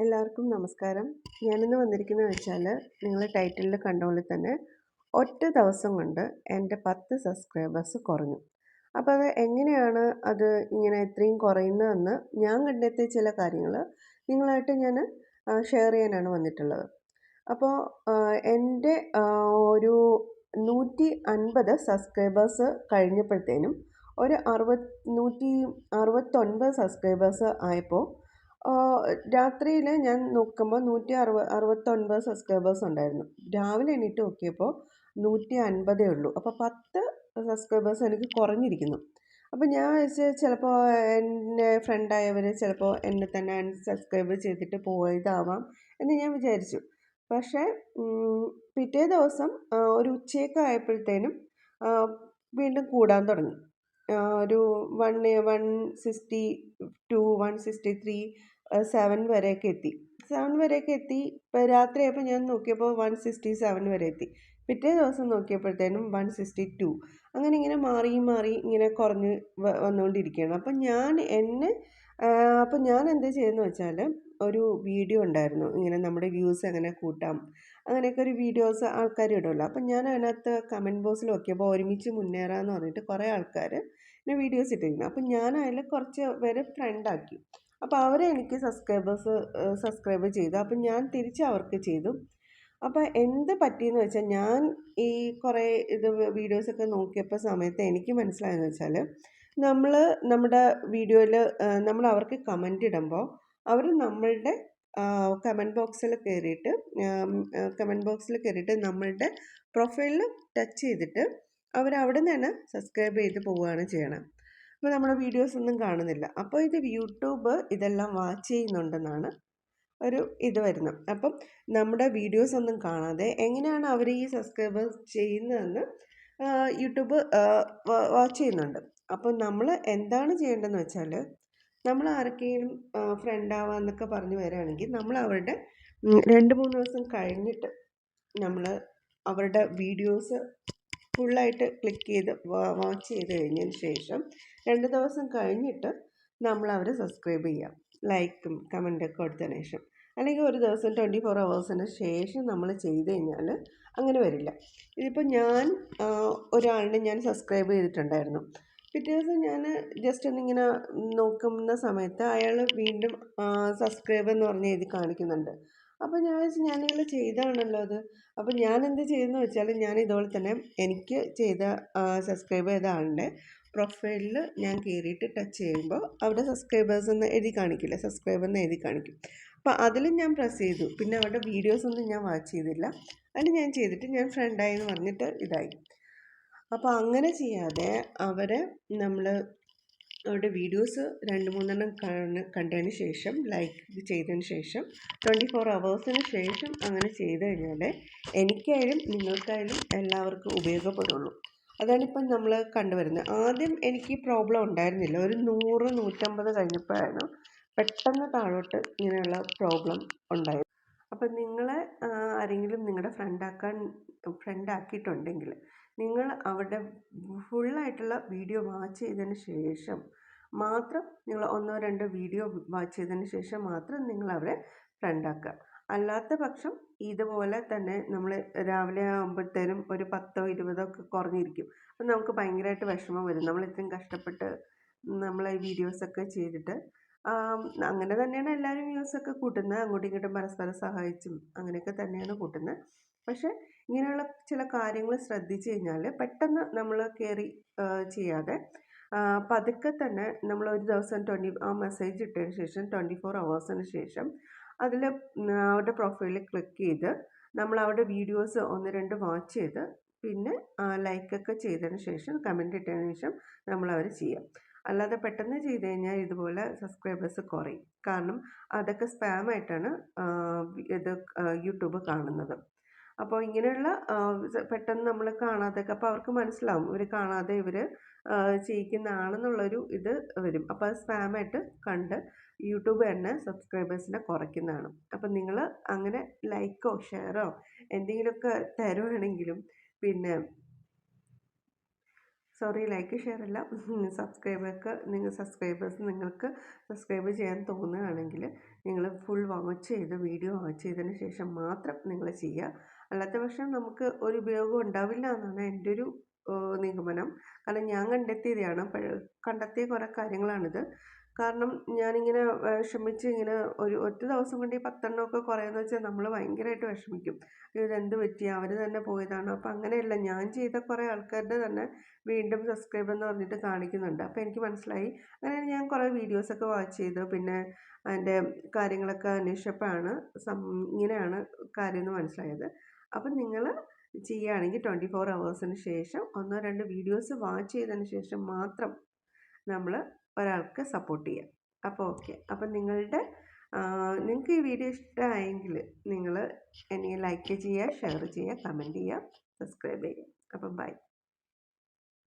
എല്ലാവർക്കും നമസ്കാരം. ഞാനിന്ന് വന്നിരിക്കുന്നത് വെച്ചാൽ നിങ്ങൾ ടൈറ്റിലിൽ കണ്ട പോലെ തന്നെ ഒറ്റ ദിവസം കൊണ്ട് എൻ്റെ 10 സബ്സ്ക്രൈബേഴ്സ് കുറഞ്ഞു. അപ്പോൾ അത് എങ്ങനെയാണ് അത് ഇങ്ങനെ ഇത്രയും കുറയുന്നതെന്ന് ഞാൻ കണ്ടെത്തിയ ചില കാര്യങ്ങൾ നിങ്ങളായിട്ട് ഞാൻ ഷെയർ ചെയ്യാനാണ് വന്നിട്ടുള്ളത്. അപ്പോൾ എൻ്റെ ഒരു 150 സബ്സ്ക്രൈബേഴ്സ് കഴിഞ്ഞപ്പോഴത്തേനും ഒരു 169 സബ്സ്ക്രൈബേഴ്സ് ആയപ്പോൾ രാത്രിയിൽ ഞാൻ നോക്കുമ്പോൾ 169 സബ്സ്ക്രൈബേഴ്സ് ഉണ്ടായിരുന്നു. രാവിലെ എണീറ്റ് നോക്കിയപ്പോൾ 150 ഉള്ളൂ. അപ്പോൾ 10 സബ്സ്ക്രൈബേഴ്സ് എനിക്ക് കുറഞ്ഞിരിക്കുന്നു. അപ്പോൾ ഞാൻ വിചാരിച്ചു ചിലപ്പോൾ എൻ്റെ ഫ്രണ്ടായവർ ചിലപ്പോൾ എന്നെ തന്നെ അൺസബ്സ്ക്രൈബ് ചെയ്തിട്ട് പോയതാവാം എന്ന് ഞാൻ വിചാരിച്ചു. പക്ഷേ പിറ്റേ ദിവസം ഒരു ഉച്ചയൊക്കെ ആയപ്പോഴത്തേനും വീണ്ടും കൂടാൻ തുടങ്ങി. ഒരു 162 163 7 വരെയൊക്കെ എത്തി. 7 വരെയൊക്കെ എത്തി. ഇപ്പോൾ രാത്രിയായപ്പോൾ ഞാൻ നോക്കിയപ്പോൾ 167 വരെ എത്തി. പിറ്റേ ദിവസം നോക്കിയപ്പോഴത്തേനും 162. അങ്ങനെ ഇങ്ങനെ മാറി മാറി ഇങ്ങനെ കുറഞ്ഞ് വന്നുകൊണ്ടിരിക്കുകയാണ്. അപ്പം ഞാൻ എന്ത് ചെയ്യുമെന്ന് വെച്ചാൽ ഒരു വീഡിയോ ഉണ്ടായിരുന്നു, ഇങ്ങനെ നമ്മുടെ വ്യൂസ് എങ്ങനെ കൂട്ടാം അങ്ങനെയൊക്കെ ഒരു വീഡിയോസ് ആൾക്കാർ ഇടുമല്ലോ. അപ്പം ഞാൻ അതിനകത്ത് കമൻറ്റ് ബോക്സിൽ നോക്കിയപ്പോൾ ഒരുമിച്ച് മുന്നേറാമെന്ന് പറഞ്ഞിട്ട് കുറേ ആൾക്കാർ ഇങ്ങനെ വീഡിയോസ് ഇട്ടിരുന്നു. അപ്പം ഞാൻ അതിൽ കുറച്ച് പേരെ ഫ്രണ്ടാക്കി. അപ്പോൾ അവരെ എനിക്ക് സബ്സ്ക്രൈബ് ചെയ്തു. അപ്പം ഞാൻ തിരിച്ച് അവർക്ക് ചെയ്തു. അപ്പോൾ എന്ത് പറ്റിയെന്ന് വെച്ചാൽ ഞാൻ ഈ കുറേ വീഡിയോസൊക്കെ നോക്കിയപ്പോൾ സമയത്ത് എനിക്ക് മനസ്സിലായെന്ന് വെച്ചാൽ നമ്മുടെ വീഡിയോയിൽ നമ്മൾ അവർക്ക് കമൻ്റ് ഇടുമ്പോൾ അവർ നമ്മളുടെ കമൻറ്റ് ബോക്സിൽ കയറിയിട്ട് നമ്മളുടെ പ്രൊഫൈലിൽ ടച്ച് ചെയ്തിട്ട് അവരവിടെ നിന്ന് തന്നെ സബ്സ്ക്രൈബ് ചെയ്ത് പോവുകയാണ് ചെയ്യണം. അപ്പോൾ നമ്മുടെ വീഡിയോസ് ഒന്നും കാണുന്നില്ല. അപ്പോൾ ഇത് യൂട്യൂബ് ഇതെല്ലാം വാച്ച് ചെയ്യുന്നുണ്ടെന്നാണ് ഒരു ഇത് വരുന്നത്. അപ്പം നമ്മുടെ വീഡിയോസ് ഒന്നും കാണാതെ എങ്ങനെയാണ് അവർ ഈ സബ്സ്ക്രൈബേഴ്സ് ചെയ്യുന്നതെന്ന് യൂട്യൂബ് വാച്ച് ചെയ്യുന്നുണ്ട്. അപ്പോൾ നമ്മൾ എന്താണ് ചെയ്യേണ്ടതെന്ന് വെച്ചാൽ നമ്മൾ ആർക്കെങ്കിലും ഫ്രണ്ട് ആവാമെന്നൊക്കെ പറഞ്ഞ് വരികയാണെങ്കിൽ നമ്മൾ അവരുടെ 2-3 ദിവസം കഴിഞ്ഞിട്ട് നമ്മൾ അവരുടെ വീഡിയോസ് ഫുള്ളായിട്ട് ക്ലിക്ക് ചെയ്ത് വാച്ച് ചെയ്ത് കഴിഞ്ഞതിന് ശേഷം 2 ദിവസം കഴിഞ്ഞിട്ട് നമ്മൾ അവരെ സബ്സ്ക്രൈബ് ചെയ്യാം, ലൈക്കും കമൻറ്റൊക്കെ കൊടുത്തതിന് ശേഷം. അല്ലെങ്കിൽ ഒരു ദിവസം 24 ഹവേഴ്സിന് ശേഷം നമ്മൾ ചെയ്ത് കഴിഞ്ഞാൽ അങ്ങനെ വരില്ല. ഇതിപ്പോൾ ഞാൻ ഒരാളിനെ ഞാൻ സബ്സ്ക്രൈബ് ചെയ്തിട്ടുണ്ടായിരുന്നു. പിറ്റേ ദിവസം ഞാൻ ജസ്റ്റ് ഒന്നിങ്ങനെ നോക്കുന്ന സമയത്ത് അയാൾ വീണ്ടും സബ്സ്ക്രൈബ് എന്ന് പറഞ്ഞ് എഴുതി കാണിക്കുന്നുണ്ട്. അപ്പോൾ ഞാൻ വിചാരിച്ചു ഞാനിങ്ങനെ ചെയ്താണല്ലോ അത്. അപ്പോൾ ഞാൻ എന്ത് ചെയ്തെന്ന് വെച്ചാൽ ഞാൻ ഇതുപോലെ തന്നെ എനിക്ക് സബ്സ്ക്രൈബ് ചെയ്ത ആളുടെ പ്രൊഫൈലിൽ ഞാൻ കയറിയിട്ട് ടച്ച് ചെയ്യുമ്പോൾ അവിടെ സബ്സ്ക്രൈബേഴ്സ് എന്ന് എഴുതി കാണിക്കില്ല, സബ്സ്ക്രൈബ് എന്ന് എഴുതി കാണിക്കും. അപ്പോൾ അതിലും ഞാൻ പ്രസ് ചെയ്തു. പിന്നെ അവരുടെ വീഡിയോസൊന്നും ഞാൻ വാച്ച് ചെയ്തില്ല. അതിൽ ഞാൻ ചെയ്തിട്ട് ഞാൻ ഫ്രണ്ടായി എന്ന് പറഞ്ഞിട്ട് ഇതായി. അപ്പോൾ അങ്ങനെ ചെയ്യാതെ നമ്മൾ അവരുടെ വീഡിയോസ് 2-3 കണ്ടതിന് ശേഷം ലൈക്ക് ചെയ്തതിന് ശേഷം 24 ഹവേഴ്സിന് ശേഷം അങ്ങനെ ചെയ്ത് കഴിഞ്ഞാൽ എനിക്കായാലും നിങ്ങൾക്കായാലും എല്ലാവർക്കും ഉപയോഗപ്പെടുള്ളൂ. അതാണിപ്പം നമ്മൾ കണ്ടുവരുന്നത്. ആദ്യം എനിക്ക് പ്രോബ്ലം ഉണ്ടായിരുന്നില്ല. ഒരു 100-150 കഴിഞ്ഞപ്പോഴാണ് പെട്ടെന്ന് താഴോട്ട് ഇങ്ങനെയുള്ള പ്രോബ്ലം ഉണ്ടായത്. അപ്പം നിങ്ങളെ ആരെങ്കിലും നിങ്ങളുടെ ഫ്രണ്ടാക്കിയിട്ടുണ്ടെങ്കിൽ നിങ്ങൾ അവരുടെ ഫുള്ളായിട്ടുള്ള വീഡിയോ വാച്ച് ചെയ്തതിന് ശേഷം മാത്രം നിങ്ങൾ 1-2 വീഡിയോ വാച്ച് ചെയ്തതിന് ശേഷം മാത്രം നിങ്ങൾ അവരെ ഫ്രണ്ടാക്കുക. അല്ലാത്ത പക്ഷം ഇതുപോലെ തന്നെ നമ്മൾ രാവിലെ ആകുമ്പോഴത്തേനും ഒരു 10-20 ഒക്കെ കുറഞ്ഞിരിക്കും. അപ്പം നമുക്ക് ഭയങ്കരമായിട്ട് വിഷമം വരും. നമ്മൾ ഇത്രയും കഷ്ടപ്പെട്ട് നമ്മൾ ഈ വീഡിയോസൊക്കെ ചെയ്തിട്ട് അങ്ങനെ തന്നെയാണ് എല്ലാവരും വ്യൂസൊക്കെ കൂട്ടുന്നത്. അങ്ങോട്ടും ഇങ്ങോട്ടും പരസ്പരം സഹായിച്ചും അങ്ങനെയൊക്കെ തന്നെയാണ് കൂട്ടുന്നത്. പക്ഷേ ഇങ്ങനെയുള്ള ചില കാര്യങ്ങൾ ശ്രദ്ധിച്ചു കഴിഞ്ഞാൽ പെട്ടെന്ന് നമ്മൾ കയറി ചെയ്യാതെ പതുക്കെ തന്നെ നമ്മൾ ഒരു ദിവസം ആ മെസ്സേജ് ഇട്ടതിന് ശേഷം 24 ഹവേഴ്സിന് ശേഷം അതിൽ അവരുടെ പ്രൊഫൈലിൽ ക്ലിക്ക് ചെയ്ത് നമ്മൾ അവരുടെ വീഡിയോസ് 1-2 വാച്ച് ചെയ്ത് പിന്നെ ലൈക്കൊക്കെ ചെയ്തതിന് ശേഷം കമൻ്റ് ഇട്ടതിന് ശേഷം നമ്മൾ ചെയ്യാം. അല്ലാതെ പെട്ടെന്ന് ചെയ്ത് കഴിഞ്ഞാൽ ഇതുപോലെ സബ്സ്ക്രൈബേഴ്സ് കുറയും. കാരണം അതൊക്കെ സ്പാമായിട്ടാണ് ഇത് യൂട്യൂബ് കാണുന്നത്. അപ്പോൾ ഇങ്ങനെയുള്ള പെട്ടെന്ന് നമ്മൾ കാണാതെയൊക്കെ അപ്പോൾ അവർക്ക് മനസ്സിലാവും ഇവർ കാണാതെ ഇവർ ചെയ്യിക്കുന്നതാണെന്നുള്ളൊരു ഇത് വരും. അപ്പോൾ അത് സ്പാമായിട്ട് കണ്ട് യൂട്യൂബ് തന്നെ സബ്സ്ക്രൈബേഴ്സിനെ കുറയ്ക്കുന്നതാണ്. അപ്പം നിങ്ങൾ അങ്ങനെ ലൈക്കോ ഷെയറോ എന്തെങ്കിലുമൊക്കെ തരുവാണെങ്കിലും പിന്നെ സോറി, ലൈക്ക് ഷെയർ അല്ല, സബ്സ്ക്രൈബേഴ്സ് നിങ്ങൾക്ക് സബ്സ്ക്രൈബ് ചെയ്യാൻ തോന്നുകയാണെങ്കിൽ നിങ്ങൾ ഫുൾ വീഡിയോ വാച്ച് ചെയ്തതിന് ശേഷം മാത്രം നിങ്ങൾ ചെയ്യുക. അല്ലാത്ത പക്ഷം നമുക്ക് ഒരു ഉപയോഗം ഉണ്ടാവില്ല എന്നാണ് എൻ്റെ ഒരു നിഗമനം. കാരണം ഞാൻ കണ്ടെത്തിയ കുറേ കാര്യങ്ങളാണിത്. കാരണം ഞാനിങ്ങനെ വിഷമിച്ച് ഇങ്ങനെ ഒറ്റ ദിവസം കൊണ്ട് ഈ 10 എണ്ണമൊക്കെ കുറയുമെന്ന് വെച്ചാൽ നമ്മൾ ഭയങ്കരമായിട്ട് വിഷമിക്കും. ഇതെന്ത് പറ്റി, അവർ തന്നെ പോയതാണോ? അപ്പം അങ്ങനെയല്ല, ഞാൻ ചെയ്ത കുറേ ആൾക്കാരുടെ തന്നെ വീണ്ടും സബ്സ്ക്രൈബ് എന്ന് പറഞ്ഞിട്ട് കാണിക്കുന്നുണ്ട്. അപ്പോൾ എനിക്ക് മനസ്സിലായി. അങ്ങനെ ഞാൻ കുറേ വീഡിയോസൊക്കെ വാച്ച് ചെയ്തു. പിന്നെ അതിൻ്റെ കാര്യങ്ങളൊക്കെ അന്വേഷിച്ചപ്പോഴാണ് ഇങ്ങനെയാണ് കാര്യം എന്ന് മനസ്സിലായത്. അപ്പം നിങ്ങൾ ചെയ്യുകയാണെങ്കിൽ 24 ഹവേഴ്സിന് ശേഷം 1-2 വീഡിയോസ് വാച്ച് ചെയ്തതിന് ശേഷം മാത്രം നമ്മൾ ഒരാൾക്ക് സപ്പോർട്ട് ചെയ്യുക. അപ്പോൾ ഓക്കെ. അപ്പം നിങ്ങൾക്ക് ഈ വീഡിയോ ഇഷ്ടമായെങ്കിൽ നിങ്ങൾ എന്നെ ലൈക്ക് ചെയ്യുക, ഷെയർ ചെയ്യുക, കമൻറ്റ് ചെയ്യുക, സബ്സ്ക്രൈബ് ചെയ്യുക. അപ്പം ബൈ.